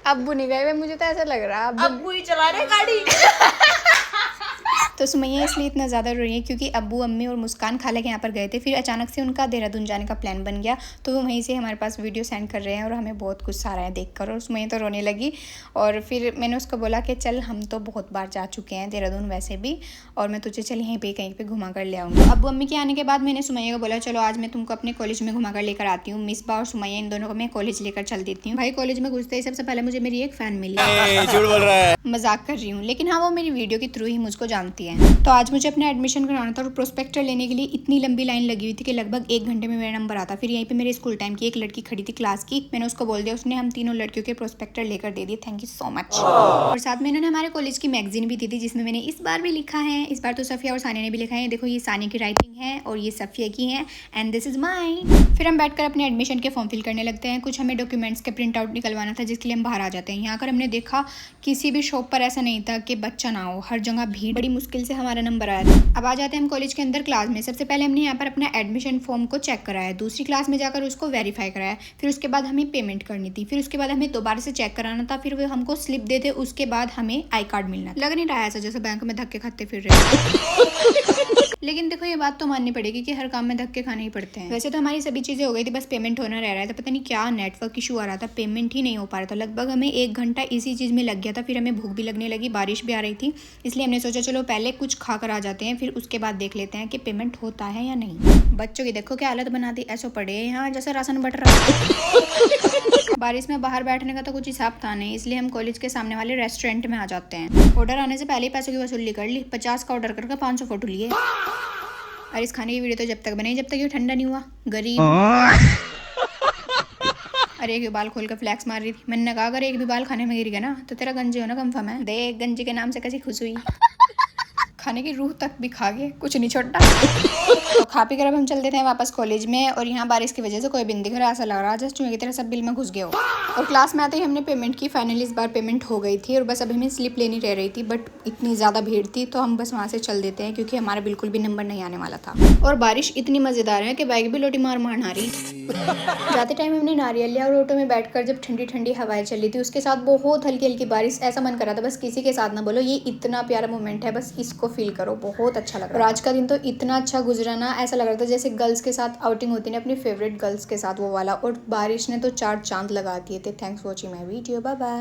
अब्बू नहीं गए, मुझे तो ऐसा लग रहा है अब्बू ही चला रहे गाड़ी। तो सुमैया इसलिए इतना ज़्यादा रो रही है क्योंकि अब्बू, अम्मी और मुस्कान खाला के यहाँ पर गए थे, फिर अचानक से उनका देहरादून जाने का प्लान बन गया। तो वो वहीं से हमारे पास वीडियो सेंड कर रहे हैं और हमें बहुत गुस्सा आ रहा है देखकर, और सुमैया तो रोने लगी। और फिर मैंने उसको बोला कि चल हम तो बहुत बार जा चुके हैं देहरादून वैसे भी, और मैं तुझे चल यहीं पे कहीं पे घुमा कर ले आऊँगी। तो अब्बू अम्मी के आने के बाद मैंने सुमैया को बोला चलो आज मैं तुमको अपने कॉलेज में घुमा कर लेकर आती हूँ। मिसबा और सुमैया इन दोनों को मैं कॉलेज लेकर चल देती हूँ। भाई कॉलेज में घुसते ही सबसे पहले मुझे मेरी एक फ़ैन मिली। झूठ बोल रहा है, मजाक कर रही हूँ, लेकिन हाँ वो मेरी वीडियो के थ्रू ही मुझको जानती है। तो आज मुझे अपना एडमिशन कराना था और प्रोस्पेक्टर लेने के लिए इतनी लंबी लाइन लगी हुई थी कि लगभग 1 घंटे में मेरा नंबर आता। फिर यहीं पे मेरे स्कूल टाइम की एक लड़की खड़ी थी क्लास की, मैंने उसको बोल दिया, उसने हम तीनों लड़कियों के प्रोस्पेक्टर लेकर दे दिए, थैंक यू सो मच। और साथ में इन्होंने हमारे कॉलेज की मैगजीन भी दी थी जिसमें मैंने इस बार भी लिखा है, इस बार तो सफ़िया और सानिया ने भी लिखा है। देखो ये सानिया की राइटिंग है और ये सफ़िया की है, एंड दिस इज माइन। फिर हम बैठकर अपने एडमिशन के फॉर्म फिल करने लगते हैं। कुछ हमें डॉक्यूमेंट्स के प्रिंट आउट निकलवाना था जिसके लिए हम बाहर आ जाते हैं। यहाँ कर हमने देखा किसी भी शॉप पर ऐसा नहीं था कि बच्चा ना हो, हर जगह भीड़, बड़ी मुश्किल से हमारा नंबर आया था। अब आ जाते हैं हम कॉलेज के अंदर क्लास में। सबसे पहले हमने यहाँ पर अपना एडमिशन फॉर्म को चेक कराया, दूसरी क्लास में जाकर उसको वेरीफाई कराया, फिर उसके बाद हमें पेमेंट करनी थी, फिर उसके बाद हमें दोबारा से चेक कराना था, फिर वो हमको स्लिप देते, उसके बाद हमें आई कार्ड मिलना था। लग नहीं रहा है ऐसा जैसे बैंक में धक्के खाते फिर रहे। लेकिन देखो ये बात तो माननी पड़ेगी कि हर काम में धक्के खाने ही पड़ते हैं। वैसे तो हमारी सभी चीज़ें हो गई थी, बस पेमेंट होना रह रहा था। पता नहीं क्या नेटवर्क इशू आ रहा था, पेमेंट ही नहीं हो पा रहा था। लगभग हमें 1 घंटा इसी चीज़ में लग गया था। फिर हमें भूख भी लगने लगी, बारिश भी आ रही थी, इसलिए हमने सोचा चलो पहले कुछ खा कर आ जाते हैं, फिर उसके बाद देख लेते हैं कि पेमेंट होता है या नहीं। बच्चों की देखो क्या हालत बना दी, ऐसा पड़े यहाँ जैसे राशन बट रहा है। बारिश में बाहर बैठने का तो कुछ हिसाब था नहीं, इसलिए हम कॉलेज के सामने वाले रेस्टोरेंट में आ जाते हैं। ऑर्डर आने से पहले ही पैसों की वसूली कर ली, 50 का ऑर्डर करके 500 फोटो लिए। और इस खाने की वीडियो तो जब तक बने जब तक ये ठंडा नहीं हुआ, गरीब। अरे एक भी बाल खोल कर फ्लैक्स मार रही थी, मैंने कहा अगर एक भी बाल खाने में गिर गया ना तो तेरा गंजी होना कंफर्म है। देख गंजी के नाम से कैसी खुश हुई, खाने की रूह तक भी खा गए, कुछ नहीं छोड़ा। तो खा पी कर अब हम चल देते हैं वापस कॉलेज में, और यहाँ बारिश की वजह से कोई भी नहीं दिख रहा, ऐसा लग रहा है जैसे चूहे की तरह सब बिल में घुस गए हो। और क्लास में आते ही हमने पेमेंट की, फाइनली इस बार पेमेंट हो गई थी और बस अभी हमें स्लिप लेनी रह रही थी, बट इतनी ज़्यादा भीड़ थी तो हम बस वहाँ से चल देते हैं क्योंकि हमारा बिल्कुल भी नंबर नहीं आने वाला था। और बारिश इतनी मज़ेदार है कि बाइक भी लोटी मार मार नारी। जाते टाइम हमने नारियल लिया और ऑटो में बैठकर जब ठंडी ठंडी हवाएं चली थी, उसके साथ बहुत हल्की हल्की बारिश, ऐसा मन करा था बस किसी के साथ ना बोलो, ये इतना प्यारा मोमेंट है, बस इसको फील करो, बहुत अच्छा लग रहा है। और आज का दिन तो इतना अच्छा गुजरा ना, ऐसा लग रहा था जैसे गर्ल्स के साथ आउटिंग होती है अपनी फेवरेट गर्ल्स के साथ, वो वाला। और बारिश ने तो 4 चांद लगा दिए थे। Thanks for watching my video, bye bye.